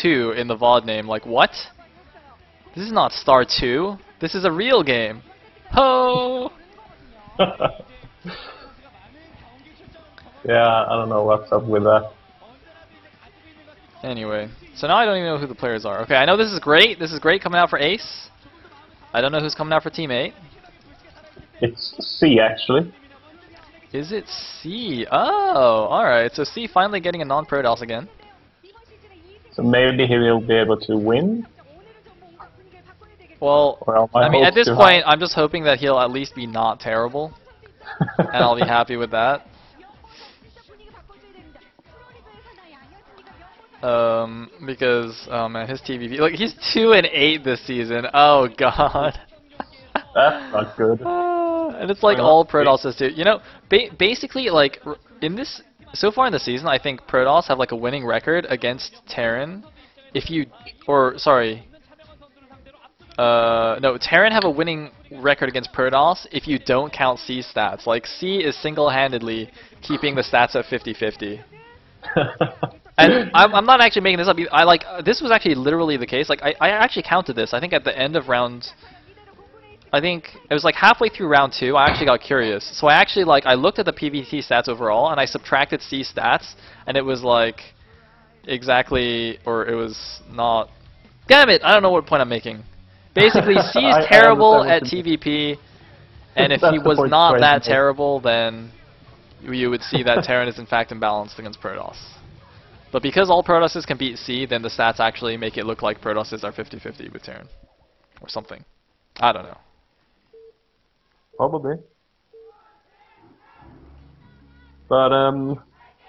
2 in the VOD name. Like, what? This is not Star 2. This is a real game. Ho! Yeah, I don't know what's up with that. Anyway, so now I don't even know who the players are. Okay, I know this is great. This is great coming out for Ace. I don't know who's coming out for Team 8. It's C, actually. Is it C? Oh, alright. So C finally getting a non-Protoss again. So maybe he will be able to win. Well, I mean, at this point, I'm just hoping that he'll at least be not terrible. And I'll be happy with that. Because, oh man, his TVP, look, he's 2-8 this season. Oh god. That's not good. And it's like all Protosses too. You know, basically, like, in this, so far in the season, I think Protoss have like a winning record against Terran. If you, or, sorry. No, Terran have a winning record against Protoss if you don't count C stats. Like, C is single-handedly keeping the stats at 50-50. And I'm not actually making this up. This was actually literally the case. Like, I actually counted this. I think at the end of round, I think it was like halfway through round 2, I actually got curious. So I actually, like, I looked at the PvT stats overall, and I subtracted C stats, and it was like exactly, or it was not. Damn it! I don't know what point I'm making. Basically, C is terrible at TVP, and if he was not that terrible, then you would see that Terran is in fact imbalanced against Protoss. But because all Protosses can beat C, then the stats actually make it look like Protosses are 50-50 with Terran. Or something. I don't know. Probably. But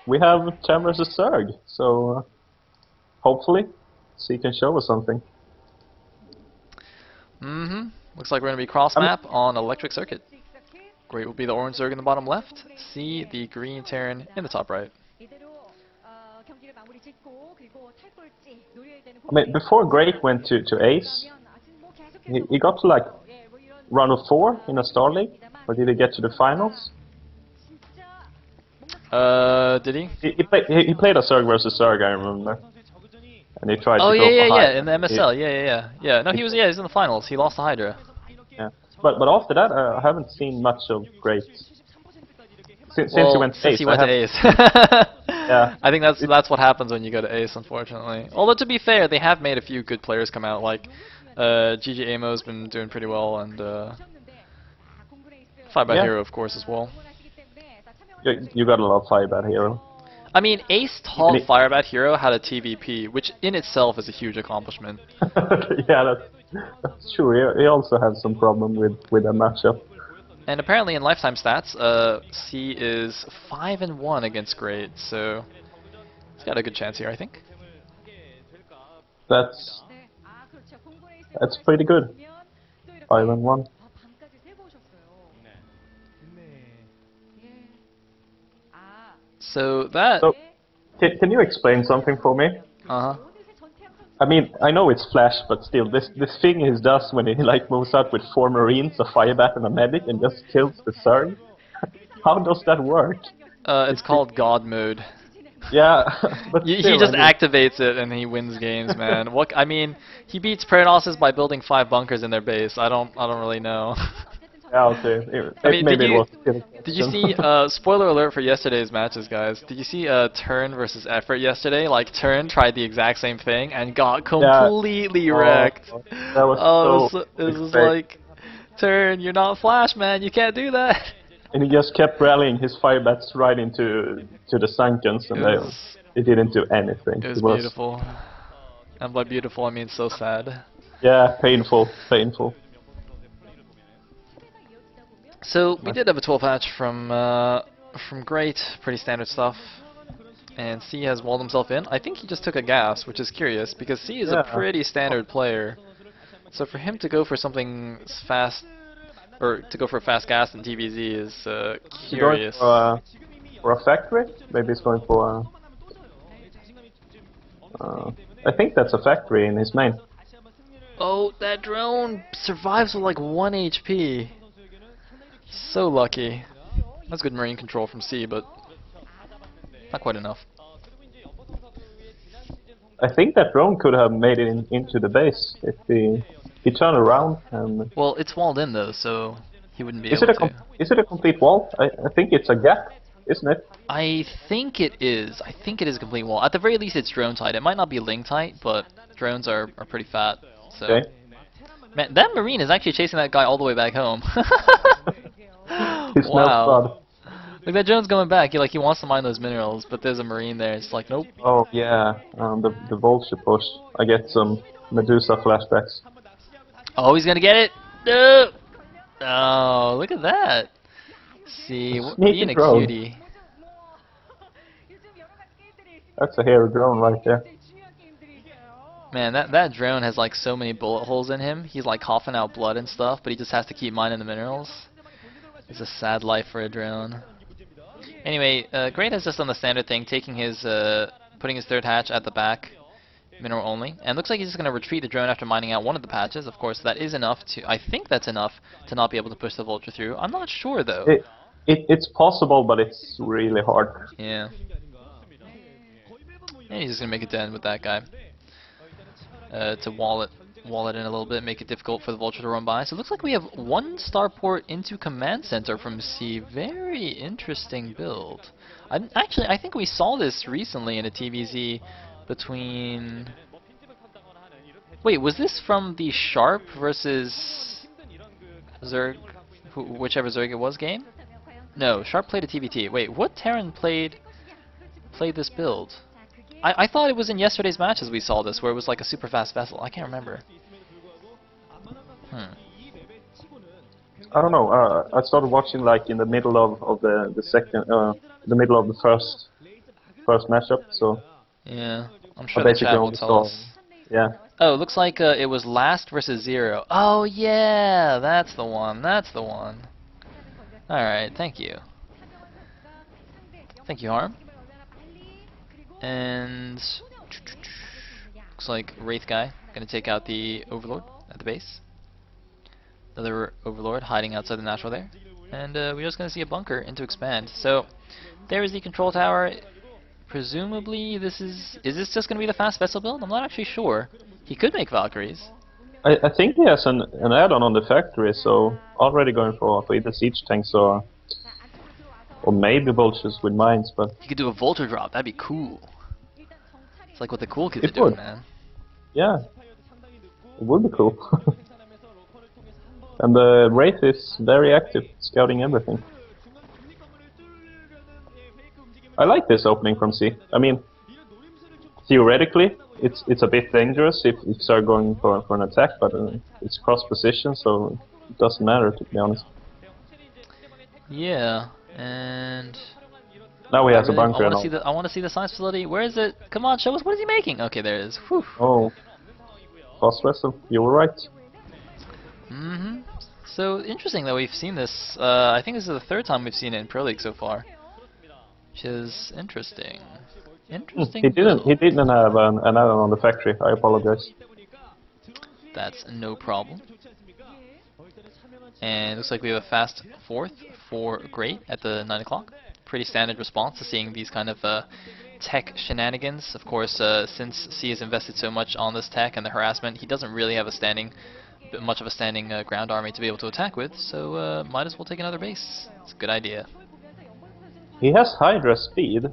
we have Chem versus Zerg, so hopefully C can show us something. Looks like we're going to be cross-map on Electric Circuit. Great will be the orange Zerg in the bottom left. C, the green Terran in the top right. I mean, before Great went to Ace, he got to like round of 4 in a Star League, or did he get to the finals? Did he? He played a Zerg versus Zerg, I remember. And he tried to go yeah, in the MSL, yeah. No, he was in the finals. He lost to Hydra. Yeah, but after that, I haven't seen much of Great. Since he went to Ace. Yeah. I think that's what happens when you go to Ace, unfortunately. Although to be fair, they have made a few good players come out. Like GG Amo's been doing pretty well, and Firebat Hero, of course, as well. You gotta love Firebat Hero. I mean, Ace taught Firebat Hero how to TVP, which in itself is a huge accomplishment. Yeah, that's true. He also has some problem with a matchup. And apparently in lifetime stats, C is 5-1 against Great, so he's got a good chance here, I think. That's pretty good. 5-1. So that. So, can you explain something for me? I mean, I know it's Flash, but still, this thing he does when he like moves out with 4 Marines, a Firebat, and a Medic, and just kills the Zerg. How does that work? It's called God mode. Yeah, but he still, just activates it and he wins games, man. What I mean, he beats Pronosses by building 5 bunkers in their base. I don't really know. Yeah, okay. I mean, maybe did you see? Spoiler alert for yesterday's matches, guys. Did you see Turn versus Effort yesterday? Like Turn tried the exact same thing and got completely wrecked. That was it was like, Turn, you're not Flash, man. You can't do that. And he just kept rallying his Firebats right into the Sunkens, and they didn't do anything. It was beautiful. And by beautiful, I mean so sad. Yeah, painful. So we did have a 12 hatch from Great, pretty standard stuff. And C has walled himself in. I think he just took a gas, which is curious because C is a pretty standard player. So for him to go for something fast, or to go for a fast gas in TVZ is curious. Going for a factory? Maybe he's going for I think that's a factory in his main. Oh, that drone survives with like 1 HP. So lucky. That's good marine control from C, but not quite enough. I think that drone could have made it into the base if he turned around and. Well, it's walled in though, so he wouldn't be Is able to. is it a complete wall? I think it's a gap, isn't it? I think it is. I think it is a complete wall. At the very least, it's drone tight. It might not be Ling tight, but drones are pretty fat. So, Okay. man, that Marine is actually chasing that guy all the way back home. He smells blood. Look, that drone's going back. He wants to mine those minerals, but there's a Marine there. It's like, nope. Oh yeah, the vulture push. I get some Medusa flashbacks. Oh, he's gonna get it. No. Oh, look at that. See, being a drone. cutie. That's a hairy drone right there. Man, that drone has like so many bullet holes in him. He's like coughing out blood and stuff, but he just has to keep mining the minerals. It's a sad life for a drone. Anyway, Great has just done the standard thing, taking his, putting his third hatch at the back, mineral only, and looks like he's just going to retreat the drone after mining out one of the patches. Of course, that is enough to, I think that's enough to not be able to push the Vulture through. I'm not sure though. It's possible, but it's really hard. Yeah. And he's just going to make it dead with that guy. To wall it in a little bit, make it difficult for the Vulture to run by. So it looks like we have one starport into command center from C. Very interesting build. I think we saw this recently in a TVZ between... Wait, was this from the Sharp versus Zerg, whichever Zerg it was game? No, Sharp played a TVT. Wait, what Terran played this build? I thought it was in yesterday's matches we saw this, where it was like a super fast vessel. I can't remember. I don't know. I started watching like in the middle of the second, the middle of the first matchup. So yeah, I'm sure the chat will tell us. Yeah. Oh, it looks like it was last versus 0. Oh yeah, that's the one. That's the one. All right, thank you. Thank you, Harm. And looks like Wraith guy gonna take out the Overlord at the base. Another Overlord hiding outside the natural there, and we're just gonna see a bunker into expand. So there is the control tower. Presumably, this is this just gonna be the fast vessel build? I'm not actually sure. He could make Valkyries. I think he has an add-on on the factory, so already going for either siege tanks or maybe vultures with mines, but... You could do a Vulture drop, that'd be cool. It's like what the cool kids are doing, man. Yeah, it would be cool. And the Wraith is very active, scouting everything. I like this opening from C. I mean, theoretically, it's a bit dangerous if they're going for an attack, but it's cross position, so it doesn't matter, to be honest. Yeah. And now he has a bunker. I want to see the science facility. Where is it? Come on, show us. What is he making? Okay, there it is. Whew. Oh, fast vessel. You were right. So interesting that we've seen this. I think this is the third time we've seen it in Pro League so far, which is interesting. Interesting. He didn't have an add-on on the factory. I apologize. That's no problem. And it looks like we have a fast 4th for Great at the 9 o'clock. Pretty standard response to seeing these kind of tech shenanigans. Of course, since C has invested so much on this tech and the harassment, he doesn't really have much of a standing ground army to be able to attack with, so might as well take another base. It's a good idea. He has Hydra speed.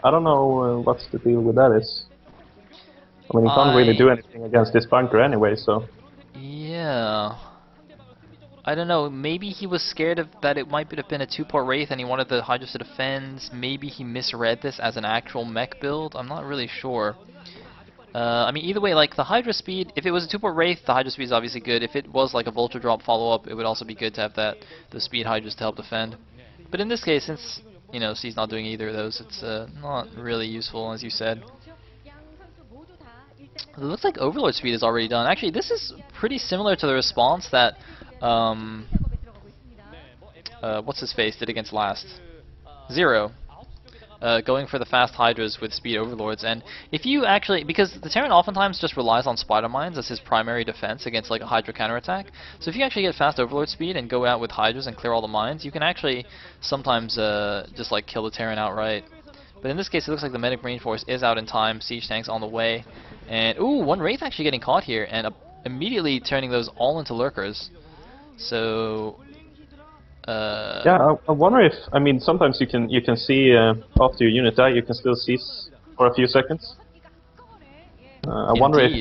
I don't know what's the deal with that is. I mean, he can't really do anything against this bunker anyway, so... Yeah... I don't know, maybe he was scared that it might have been a 2-port Wraith and he wanted the Hydras to defend. Maybe he misread this as an actual mech build. I'm not really sure. I mean, either way, like the Hydra speed, if it was a 2-port Wraith, the Hydra speed is obviously good. If it was like a Vulture drop follow-up, it would also be good to have the speed Hydras to help defend. But in this case, since, you know, C's not doing either of those, it's not really useful, as you said. It looks like Overlord speed is already done. Actually, this is pretty similar to the response that what's his face did against last? 0. Going for the fast Hydras with speed Overlords, and if you actually, because the Terran oftentimes just relies on Spider Mines as his primary defense against like a Hydra counterattack, so if you actually get fast Overlord speed and go out with Hydras and clear all the mines, you can actually sometimes just like kill the Terran outright. But in this case, it looks like the medic marine force is out in time. Siege tanks on the way. And, ooh, one Wraith actually getting caught here and immediately turning those all into lurkers. So... yeah, I wonder if... I mean, sometimes you can see after your unit die, you can still cease for a few seconds. I wonder if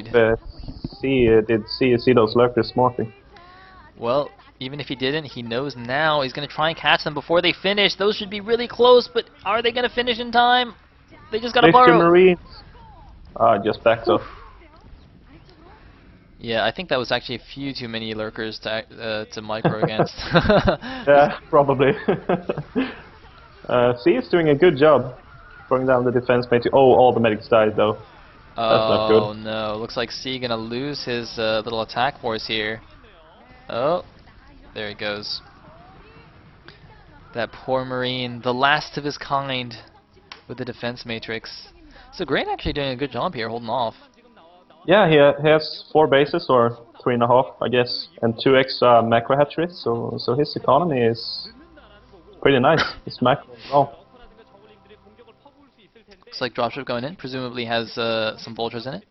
did see those lurkers smarting. Well, even if he didn't, he knows now. He's going to try and catch them before they finish. Those should be really close, but are they going to finish in time? They just got to burrow. Marines. Ah, just backs off. Yeah, I think that was actually a few too many lurkers to micro against. Yeah, probably. C is doing a good job throwing down the defense mate. Oh, all the medics died though. That's not good. Oh no, looks like C gonna lose his little attack force here. Oh, there he goes. That poor Marine, the last of his kind with the defense matrix. So Great actually doing a good job here, holding off. Yeah, he has 4 bases, or 3.5, I guess, and 2 extra macro hatcheries, so his economy is pretty nice. His macro as well. Looks like dropship going in, presumably has some vultures in it.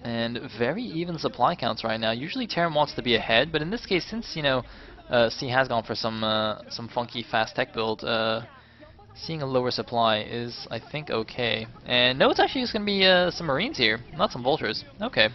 And very even supply counts right now. Usually Terran wants to be ahead, but in this case, since you know C has gone for some funky fast tech build, seeing a lower supply is, I think, okay. And no, it's actually just going to be some Marines here, not some vultures. Okay.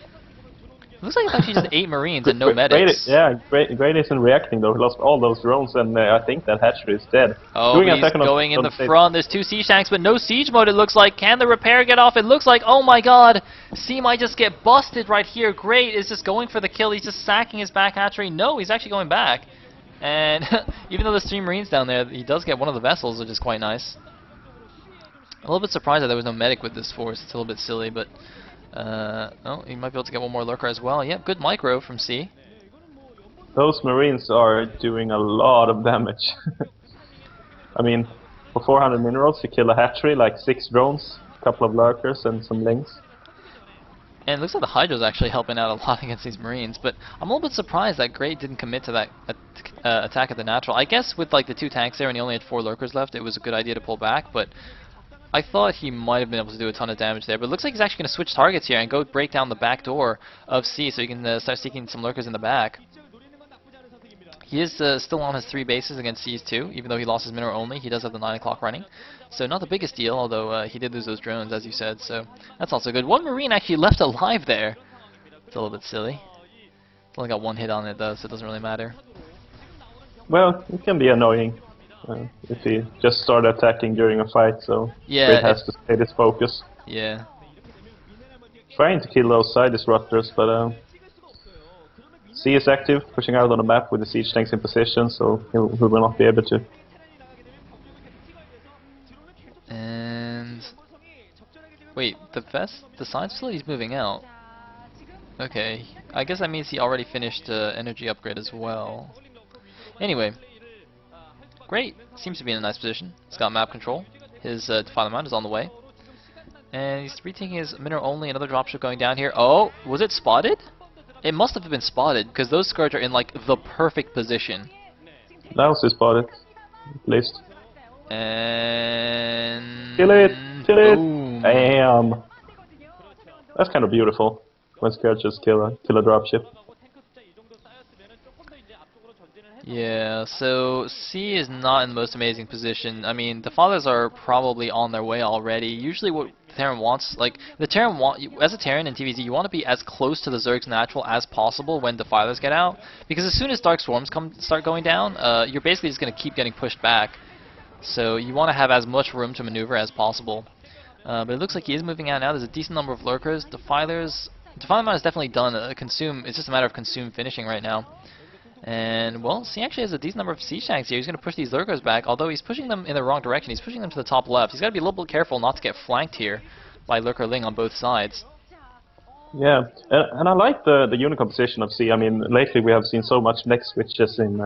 Looks like it's actually just 8 Marines and no medics. Great isn't reacting though. He lost all those drones, and I think that hatchery is dead. Oh, he's going in the front. There's 2 siege tanks, but no siege mode, it looks like. Can the repair get off? It looks like, oh my god, C might just get busted right here. Great is just going for the kill. He's just sacking his back hatchery. No, he's actually going back. And even though there's 3 Marines down there, he does get one of the vessels, which is quite nice. A little bit surprised that there was no medic with this force. It's a little bit silly, but... oh, he might be able to get one more lurker as well. Yep, good micro from C. Those Marines are doing a lot of damage. I mean, for 400 minerals, you kill a hatchery, like 6 drones, a couple of lurkers, and some lings. And it looks like the Hydra's actually helping out a lot against these Marines, but I'm a little bit surprised that Great didn't commit to that attack at the natural. I guess with like the 2 tanks there and he only had 4 lurkers left, it was a good idea to pull back, but I thought he might have been able to do a ton of damage there. But it looks like he's actually going to switch targets here and go break down the back door of C so he can start seeking some lurkers in the back. He is still on his 3 bases against C's 2, even though he lost his mineral only. He does have the 9 o'clock running. So not the biggest deal, although he did lose those drones, as you said, so that's also good. 1 Marine actually left alive there. It's a little bit silly. It's only got 1 hit on it, though, so it doesn't really matter. Well, it can be annoying if he just started attacking during a fight, so yeah, it has to stay his focus. Yeah. Trying to kill those side disruptors, but C is active, pushing out on the map with the siege tanks in position, so he will not be able to. And wait, the science facility is moving out. Okay, I guess that means he already finished energy upgrade as well. Anyway, Great, seems to be in a nice position. He's got map control. His Defiler Mount is on the way. And he's retaking his mineral only, another dropship going down here. Oh, was it spotted? It must have been spotted, because those Scourge are in like the perfect position. That was spotted, at least. And... Kill it! Kill it! Boom. Bam! That's kind of beautiful, when Scourges kill a dropship. Yeah, so C is not in the most amazing position. I mean, the Fathers are probably on their way already. Usually what Terran wants, like, as a Terran in TVZ, you want to be as close to the Zerg's natural as possible when Defilers get out, because as soon as Dark Swarms start going down, you're basically just going to keep getting pushed back. So you want to have as much room to maneuver as possible. But it looks like he is moving out now. There's a decent number of lurkers. Defiler Mount is definitely done. Consume, it's just a matter of Consume finishing right now. And, well, C actually has a decent number of siege tanks here. He's going to push these lurkers back, although he's pushing them in the wrong direction. He's pushing them to the top left. He's got to be a little bit careful not to get flanked here by Lurker Ling on both sides. Yeah, and I like the unit composition of C. I mean, lately we have seen so much neck switches in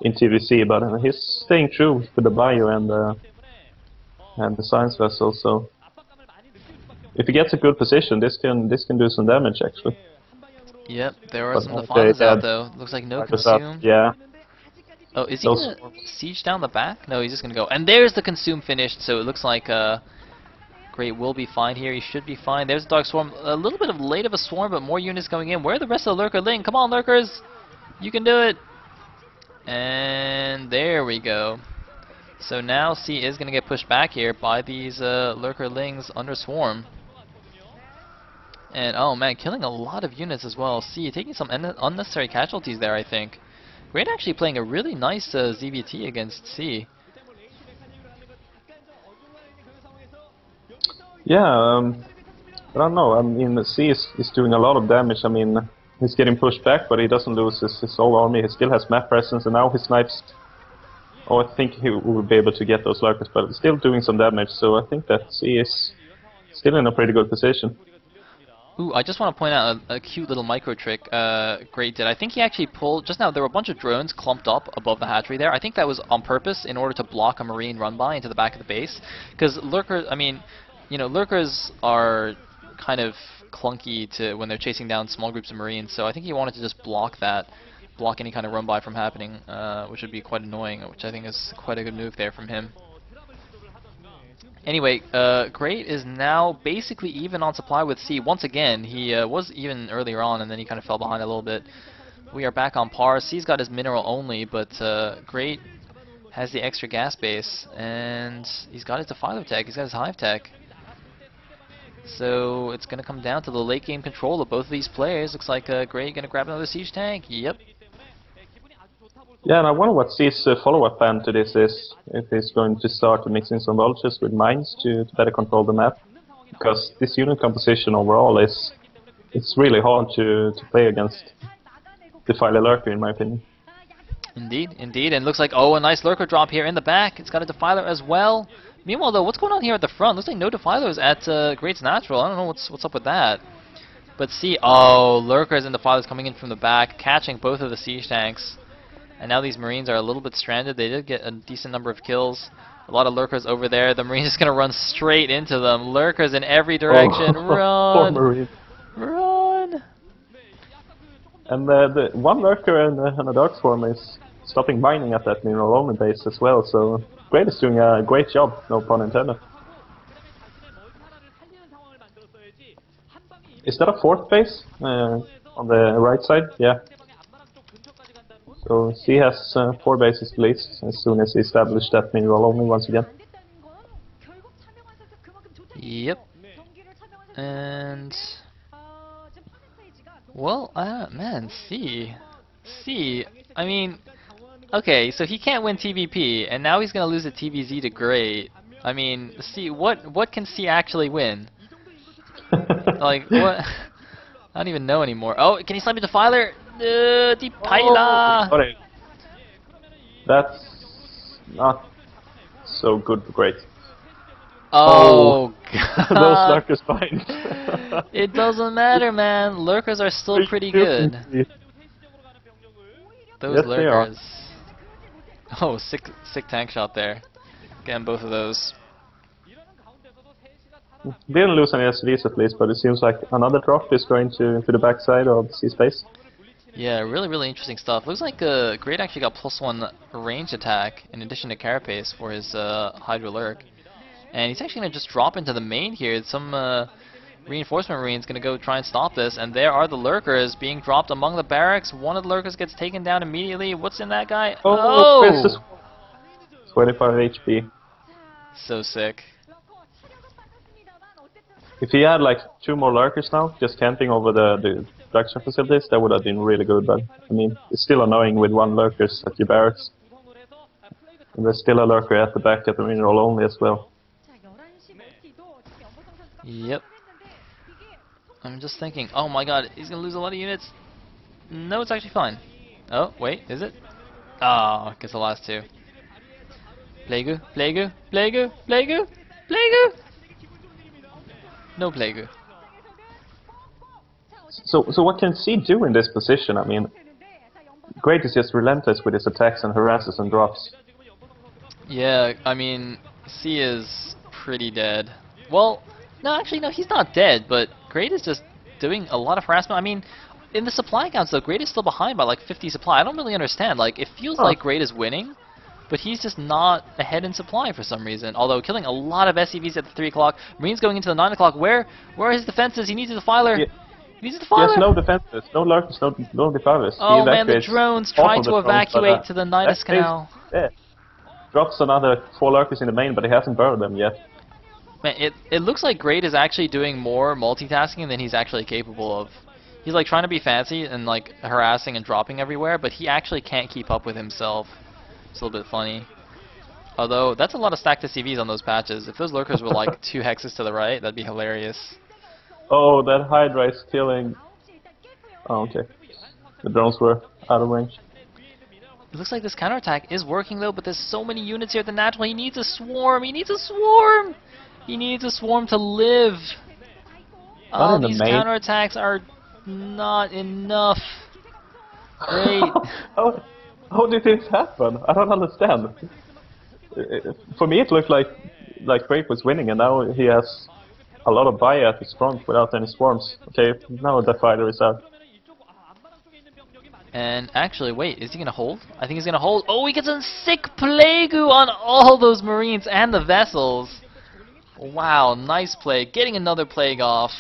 TVC, but he's staying true with the bio and the science vessel. So if he gets a good position, this can do some damage actually. Yep, there are some Defilers out though. Looks like no Consume. Yeah. Oh, is he Those gonna siege down the back? No, he's just gonna go. And there's the consume finished, so it looks like Great will be fine here. He should be fine. There's the Dark Swarm. A little bit of late of a swarm, but more units going in. Where are the rest of the Lurker Ling? Come on, Lurkers! You can do it! And there we go. So now C is going to get pushed back here by these Lurker Lings under Swarm. And oh man, killing a lot of units as well. C taking some unnecessary casualties there, I think. Great actually playing a really nice ZVT against C. Yeah, I don't know. I mean, C is doing a lot of damage. I mean, he's getting pushed back, but he doesn't lose his whole army. He still has map presence, and now he snipes. Oh, I think he will be able to get those lurkers, but still doing some damage. So I think that C is still in a pretty good position. Ooh, I just want to point out a cute little micro trick Great did. I think he actually pulled, just now there were a bunch of drones clumped up above the hatchery there. I think that was on purpose in order to block a marine run by into the back of the base. Because lurkers, I mean, you know, lurkers are kind of clunky to when they're chasing down small groups of marines, so I think he wanted to just block that, block any kind of run by from happening, which would be quite annoying, which I think is quite a good move there from him. Anyway, Great is now basically even on supply with C. Once again, he was even earlier on, and then he kind of fell behind a little bit. We are back on par. C's got his mineral only, but Great has the extra gas base, and he's got his defiler tech, he's got his hive tech. So it's going to come down to the late game control of both of these players. Looks like Great going to grab another siege tank. Yep. Yeah, and I wonder what C's follow-up plan to this is. If he's going to start mixing some vultures with mines to better control the map. Because this unit composition overall it's really hard to play against Defiler Lurker, in my opinion. Indeed, indeed. And looks like, oh, a nice Lurker drop here in the back. It's got a Defiler as well. Meanwhile, though, what's going on here at the front? Looks like no Defilers at Great's Natural. I don't know what's up with that. But see, oh, Lurkers and Defilers coming in from the back, catching both of the siege tanks. And now these Marines are a little bit stranded. They did get a decent number of kills. A lot of Lurkers over there. The Marines is going to run straight into them. Lurkers in every direction. Oh, run! poor Marine. Run! And the one Lurker and a Dark Swarm is stopping mining at that mineral only base as well, so Great is doing a great job, no pun intended. Is that a fourth base on the right side? Yeah. So C has 4 bases at least, as soon as he established that mineral only once again. Yep. And well, man, C, I mean, okay, so he can't win TVP, and now he's gonna lose a TVZ to Great. I mean, C, what can C actually win? Like, what? I don't even know anymore. Oh, can he snipe a Defiler? Defiler! Oh, that's not so good for Great. Oh, God. Those Lurkers find. It doesn't matter, man. Lurkers are still pretty good. Those Yes, Lurkers. Oh, sick tank shot there. Getting both of those. Didn't lose any SVs at least, but it seems like another drop is going to the backside of C's base. Yeah, really interesting stuff. Looks like Great actually got +1 range attack in addition to carapace for his Hydra Lurk. And he's actually going to just drop into the main here. Some reinforcement Marine's going to go try and stop this. And there are the Lurkers being dropped among the barracks. One of the Lurkers gets taken down immediately. What's in that guy? Oh! 25 HP. So sick. If he had like 2 more Lurkers now, just camping over the production facilities, that would have been really good, but I mean, it's still annoying with 1 Lurkers at your barracks. And there's still a Lurker at the back at the mineral only as well. Yep. I'm just thinking, oh my god, he's gonna lose a lot of units. No, it's actually fine. Oh, wait, is it? Ah, oh, gets the last 2. Plague, Plague, Plague, Plague, Plague! No Plague. So what can C do in this position? I mean, Great is just relentless with his attacks and harasses and drops. Yeah, I mean, C is pretty dead. Well, no, actually, no, he's not dead, but Great is just doing a lot of harassment. I mean, in the supply counts though, Great is still behind by like 50 supply. I don't really understand. Like, it feels like Great is winning, but he's just not ahead in supply for some reason. Although killing a lot of SCVs at the 3 o'clock. Marine's going into the 9 o'clock. Where are his defenses? He needs a defiler. Yeah. He needs a defiler. Yes, no defenses, no lurkers, no defilers. Oh man, the drones trying to evacuate to the Nidus Canal. Yeah. Drops another 4 lurkers in the main, but he hasn't burned them yet. Man, it looks like Great is actually doing more multitasking than he's actually capable of. He's like trying to be fancy and like harassing and dropping everywhere, but he actually can't keep up with himself. It's a little bit funny. Although, that's a lot of stacked SCVs on those patches. If those lurkers were like 2 hexes to the right, that'd be hilarious. Oh, that Hydra is killing... Oh, okay. The drones were out of range. It looks like this counterattack is working though, but there's so many units here at the natural. He needs a swarm! He needs a swarm! He needs a swarm to live! Oh, these counterattacks are not enough. Great. How did this happen? I don't understand. For me, it looked like Great was winning, and now he has a lot of buy at his front without any swarms. Okay, now the fighter is out. And actually, wait, is he gonna hold? I think he's gonna hold. Oh, he gets a sick Plague on all those Marines and the vessels. Wow, nice play. Getting another Plague off.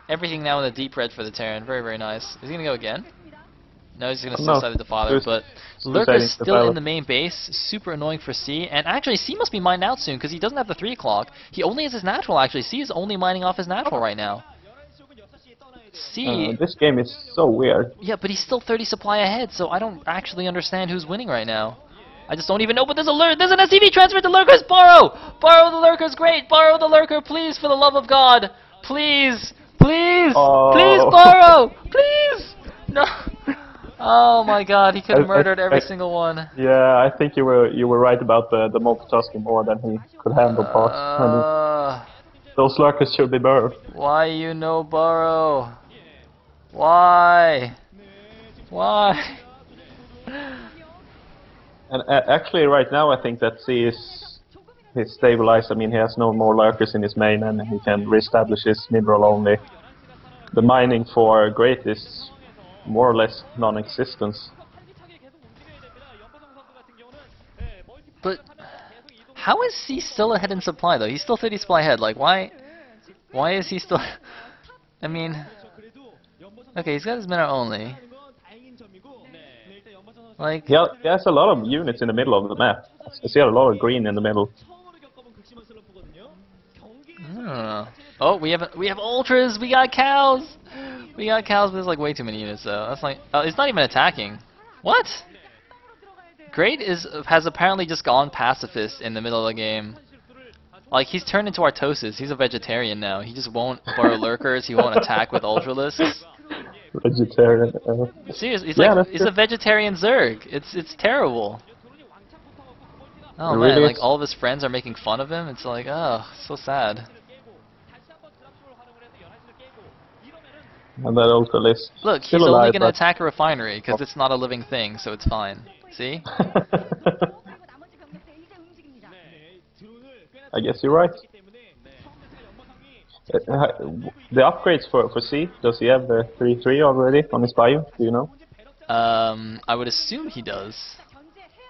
Everything now in the deep red for the Terran. Very, very nice. Is he gonna go again? No, he's gonna still side the defiler, but Lurker's still in the main base. Super annoying for C. And actually, C must be mined out soon because he doesn't have the 3 o'clock. He only has his natural. Actually, C is only mining off his natural right now. C. This game is so weird. Yeah, but he's still 30 supply ahead, so I don't actually understand who's winning right now. I just don't even know. But there's an SCV transfer to Lurkers. Borrow the Lurkers. Great, borrow the Lurker, please, for the love of God, please, please, please borrow, please. No. Oh my God, he could have murdered every single one. Yeah, I think you were right about the multitasking more than he could handle parts. Those lurkers should be burned. Why you no borrow? Why? Why? And actually, right now, I think that C is stabilized. I mean, he has no more lurkers in his main, and he can reestablish his mineral only. The mining for Great is more or less non-existent. But how is he still ahead in supply though? He's still 30 supply ahead. Like why is he still? I mean, okay, he's got his mineral only. Like he has a lot of units in the middle of the map. I see a lot of green in the middle. I don't know. Oh, we have ultras. We got cows. We got cows, but there's like way too many units though. That's like it's not even attacking. What? Great has apparently just gone pacifist in the middle of the game. Like he's turned into Artosis. He's a vegetarian now. He just won't borrow lurkers. He won't attack with ultralisks. Vegetarian. Seriously, he's a vegetarian Zerg. It's terrible. Oh man, like all of his friends are making fun of him. It's like, oh, so sad. And that ultralist. Look, he's only gonna attack a refinery because it's not a living thing, so it's fine. See? I guess you're right. The upgrades for C, does he have the 3-3 already on his bio? Do you know? I would assume he does.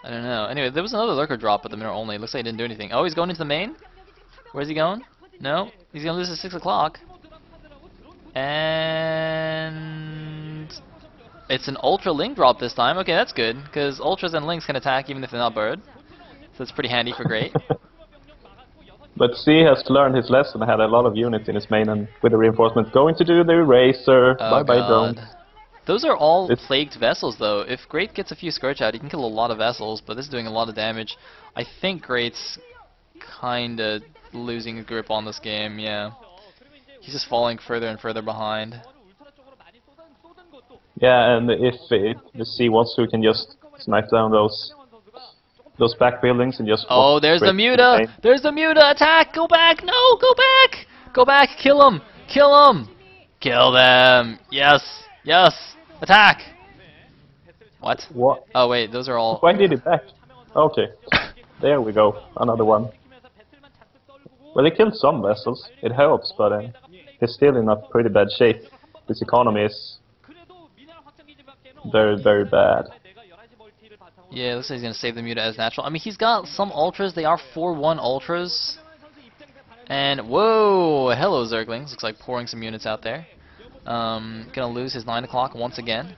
I don't know. Anyway, there was another lurker drop, but the mineral only. Looks like he didn't do anything. Oh, he's going into the main? Where's he going? No? He's gonna lose at 6 o'clock. And it's an ultra link drop this time. Okay, that's good, because ultras and links can attack even if they're not bird. So it's pretty handy for Great. But C has learned his lesson, had a lot of units in his main, and with the reinforcements going to do the eraser. Oh, bye drone. Those are all plagued vessels though. If Great gets a few Scourge out, he can kill a lot of vessels, but this is doing a lot of damage. I think Great's kinda losing a grip on this game, yeah. He's just falling further and further behind. Yeah, and if the C wants to, he can just snipe down those back buildings and just... Oh, there's the Muta! There's the Muta! Attack! Go back! No! Go back! Go back! Kill him! Kill him! Kill them! Yes! Yes! Attack! What? What? Oh wait, those are all... Why did he back? Okay. There we go. Another one. Well, he killed some vessels. It helps, but he's still in a pretty bad shape. His economy is very, very bad. Yeah, looks like he's gonna save the Muta as natural. I mean, he's got some ultras. They are 4-1 ultras. And whoa, hello Zerglings. Looks like pouring some units out there. Gonna lose his 9 o'clock once again.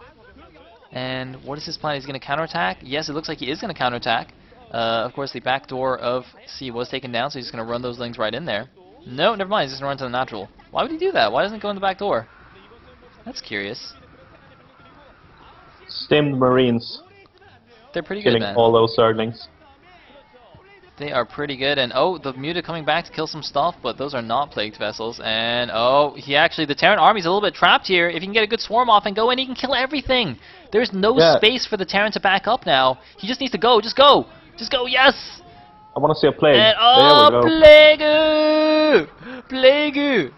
And what is his plan? He's gonna counterattack. Yes, it looks like he is gonna counterattack. Of course, the back door of C was taken down, so he's gonna run those lings right in there. No, never mind. He's just gonna run to the natural. Why would he do that? Why doesn't he go in the back door? That's curious. Stimmed Marines. They're pretty good, Killing man. all those Zerglings. They are pretty good, and oh, the Muta coming back to kill some stuff, but those are not plagued vessels, and oh, the Terran army's a little bit trapped here. If he can get a good swarm off and go in, he can kill everything. There's no space for the Terran to back up now. He just needs to go, just go! Just go, yes! I want to see a plague. And oh, there we go. Plague!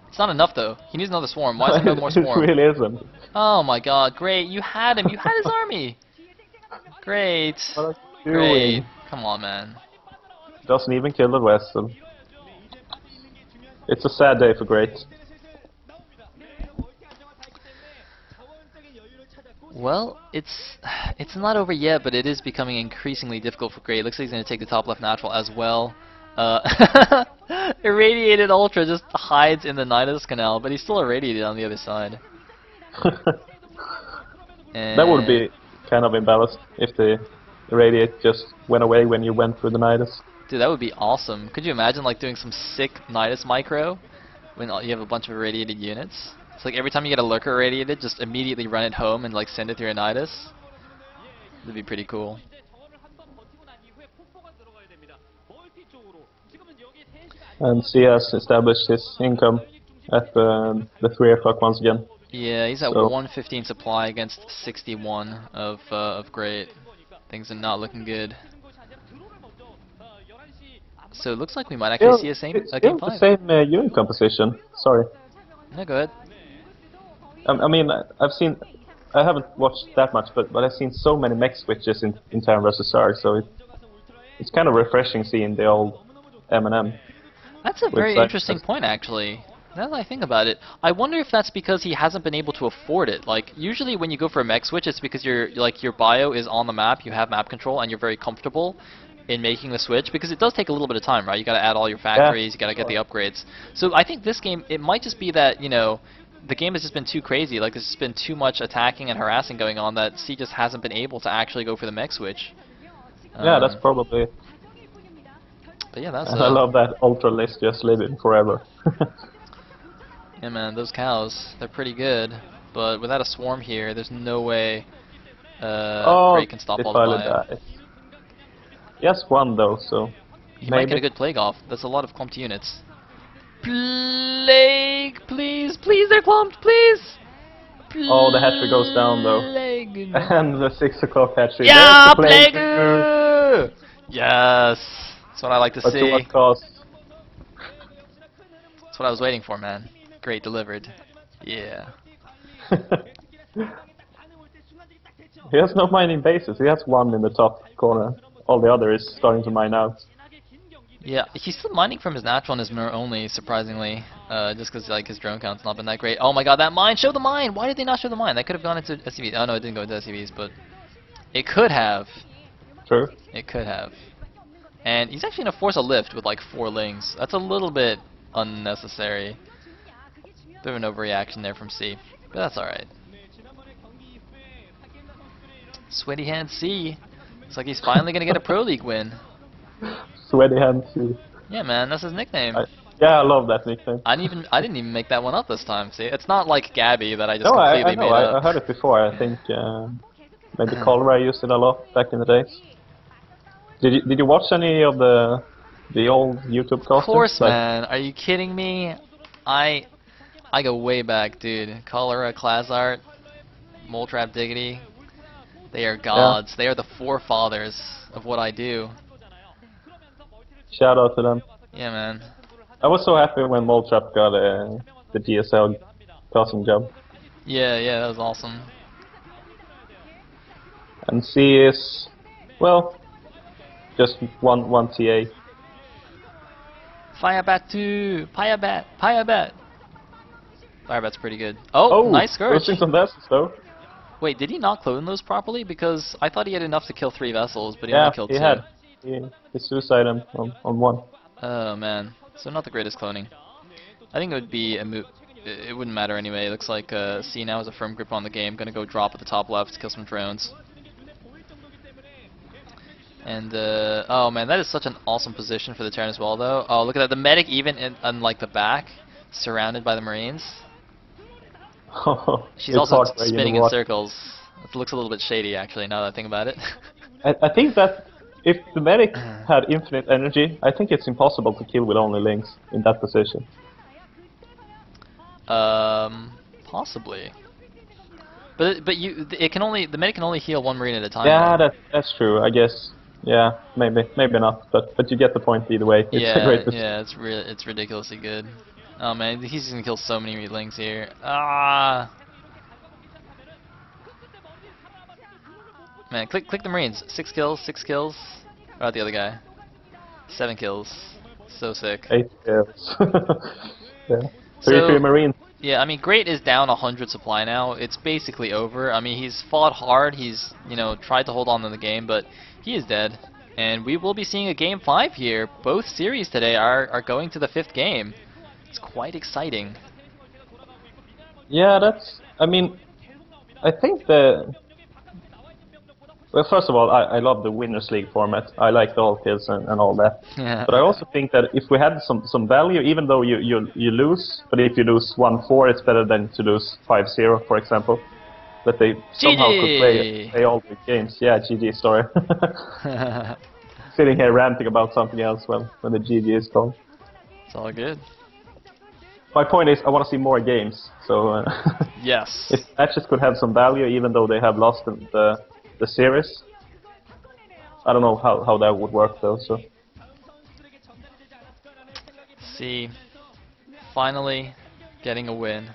It's not enough though. He needs another swarm. Why is there no more swarm? It really isn't. Oh my god, great. You had him. You had his army. Great. Great. Come on, man. Doesn't even kill the vessel. It's a sad day for Great. Well, it's not over yet, but it is becoming increasingly difficult for Great. Looks like he's going to take the top left natural as well. Irradiated Ultra just hides in the Nidus Canal, but he's still irradiated on the other side. That would be kind of imbalanced if the irradiate just went away when you went through the Nidus. Dude, that would be awesome. Could you imagine like doing some sick Nidus micro when you have a bunch of irradiated units? It's like every time you get a lurker irradiated, just immediately run it home and like send it through a Nidus. That'd be pretty cool. And C has established his income at the 3 o'clock once again. Yeah, he's at 115 supply against 61 of Great. Things are not looking good. So it looks like we might actually see a game 5. The same unit composition. Sorry. No, go ahead. I mean, I haven't watched that much, but I've seen so many mech switches in Terran vs. Zerg, so it's kind of refreshing seeing the old M&M. That's a very interesting point, actually. Now that I think about it, I wonder if that's because he hasn't been able to afford it. Like, usually when you go for a mech switch, it's because your bio is on the map, you have map control, and you're very comfortable in making the switch, because it does take a little bit of time, right? You gotta add all your factories, you gotta get the upgrades. So I think this game, it might just be that, you know, the game has just been too crazy. Like, there's just been too much attacking and harassing going on that C just hasn't been able to actually go for the mech switch. Yeah, that's probably it. But yeah, that's I love that Ultra list just living forever. Yeah, man, those cows, they're pretty good. But without a swarm here, there's no way Great can stop all the bio. Yes, one though, so he might get a good plague off. That's a lot of clumped units. Plague, please, please, they're clumped, please. Oh, the hatchery goes down though. And the 6 o'clock hatchery. Yeah, plague! Yes, that's what I like to see. To what cost? That's what I was waiting for, man. Great, delivered. Yeah. He has no mining bases. He has one in the top corner. All the other is starting to mine out. Yeah, he's still mining from his natural and his mirror only, surprisingly. Just because like his drone count's not been that great. Oh my god, that mine! Show the mine! Why did they not show the mine? That could have gone into SCVs. Oh no, it didn't go into SCVs, but it could have. True. It could have. And he's actually gonna force a lift with like 4 lings. That's a little bit unnecessary. Bit of an overreaction there from C, but that's alright. Sweaty Hand C. Looks like he's finally gonna get a Pro League win. Sweaty Hand C. Yeah, man, that's his nickname. Yeah, I love that nickname. I didn't even make that one up this time. See, it's not like Gabby that I just completely made up. I heard it before. I think maybe Cholera used it a lot back in the days. Did you watch any of the old YouTube casters? Of course, man. Are you kidding me? I go way back, dude. Cholera, Classart, Moletrap Diggity. They are gods. Yeah. They are the forefathers of what I do. Shout out to them. Yeah, man. I was so happy when Moletrap got the GSL casting job. Yeah, that was awesome. And C is, well, just one TA. Firebat 2! Firebat! Fire bet's pretty good. Oh, Oh, nice Scourge. roasting some vessels though. Wait, did he not clone those properly? Because I thought he had enough to kill 3 vessels, but he Yeah, only killed he 2. had. He suicide him on one. Oh man, so not the greatest cloning. I think it would be a moot. It wouldn't matter anyway. It looks like C now has a firm grip on the game. Gonna go drop at the top left to kill some drones. And oh man, that is such an awesome position for the Terran as well, though. Oh, look at that. The medic even in like the back, surrounded by the Marines. She's It's also hard where you spinning know in what. circles. It looks a little bit shady, actually, now that I think about it. I think that if the medic had infinite energy, I think it's impossible to kill with only links in that position. Possibly. But it can only, the medic can only heal 1 Marine at a time. Yeah, Though. that's true. I guess. Yeah, maybe not. But you get the point either way. It's a great position. Yeah, it's ridiculously good. Oh man, he's gonna kill so many links here. Ah. Man, click the Marines. 6 kills, 6 kills. What about the other guy? 7 kills. So sick. 8 kills. Yeah. So, 3 Marines. yeah, I mean, Great is down 100 supply now. It's basically over. I mean, he's fought hard. He's, you know, tried to hold on to the game, but he is dead. And we will be seeing a game 5 here. Both series today are going to the 5th game. It's quite exciting. Yeah, that's. I mean, I think well, first of all, I love the Winners League format. I like the all kills and all that. Yeah. But I also think that if we had some value, even though you lose, but if you lose 1-4, it's better than to lose 5-0, for example. That they somehow could play all the games. Yeah, GG story. Sitting here ranting about something else when the GG is gone. It's all good. My point is, I want to see more games. So Yes. if matches could have some value, even though they have lost the series. I don't know how that would work though. So. See, finally getting a win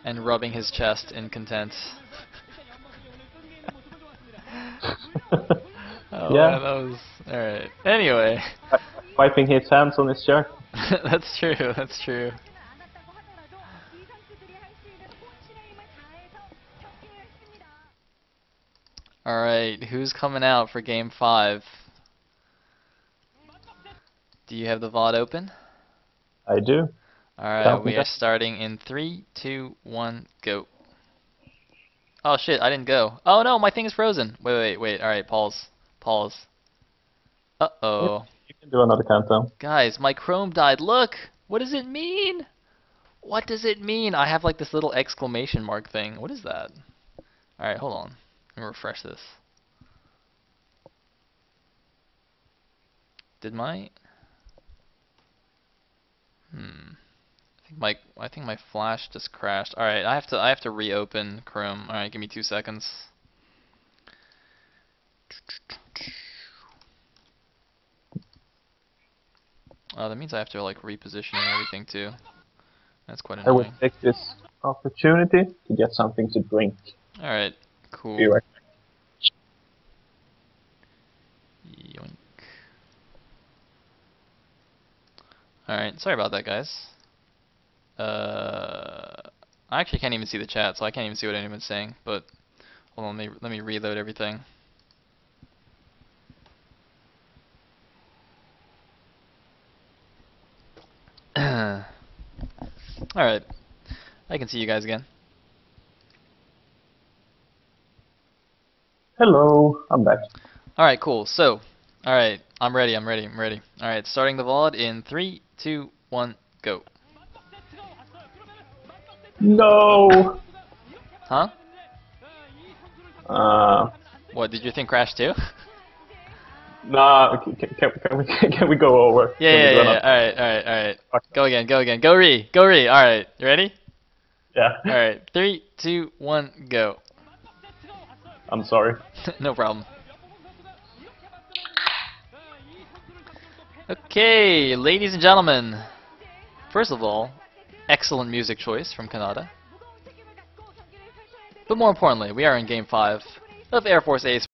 and rubbing his chest in content. Oh, Yeah. man, that was alright. Anyway. Wiping his hands on his shirt. That's true, that's true. Alright, who's coming out for game 5? Do you have the VOD open? I do. Alright, we are starting in 3, 2, 1, go. Oh shit, I didn't go. Oh no, my thing is frozen. Wait. Alright, pause. Uh-oh. You can do another countdown. Guys, my Chrome died. Look! What does it mean? What does it mean? I have like this little exclamation mark thing. What is that? Alright, hold on. Let me refresh this. Did my... I think my flash just crashed. Alright, I have to reopen Chrome. Alright, give me 2 seconds. Oh, that means I have to like reposition and everything too. That's quite I will annoying. take this opportunity to get something to drink. Alright, cool. Be right back. Yoink. Alright, sorry about that, guys. I actually can't even see the chat, so I can't even see what anyone's saying. But hold on, let me reload everything. Alright, I can see you guys again. Hello, I'm back. Alright, cool. So, alright, I'm ready. Alright, starting the VOD in 3, 2, 1, go. No! Huh? What, did your thing crash too? Nah, can we go over? Yeah. Alright. Go again. Go re. Alright, you ready? Yeah. Alright, 3, 2, 1, go. I'm sorry. No problem. Okay, ladies and gentlemen. First of all, excellent music choice from Kanata. But more importantly, we are in Game 5 of Air Force Ace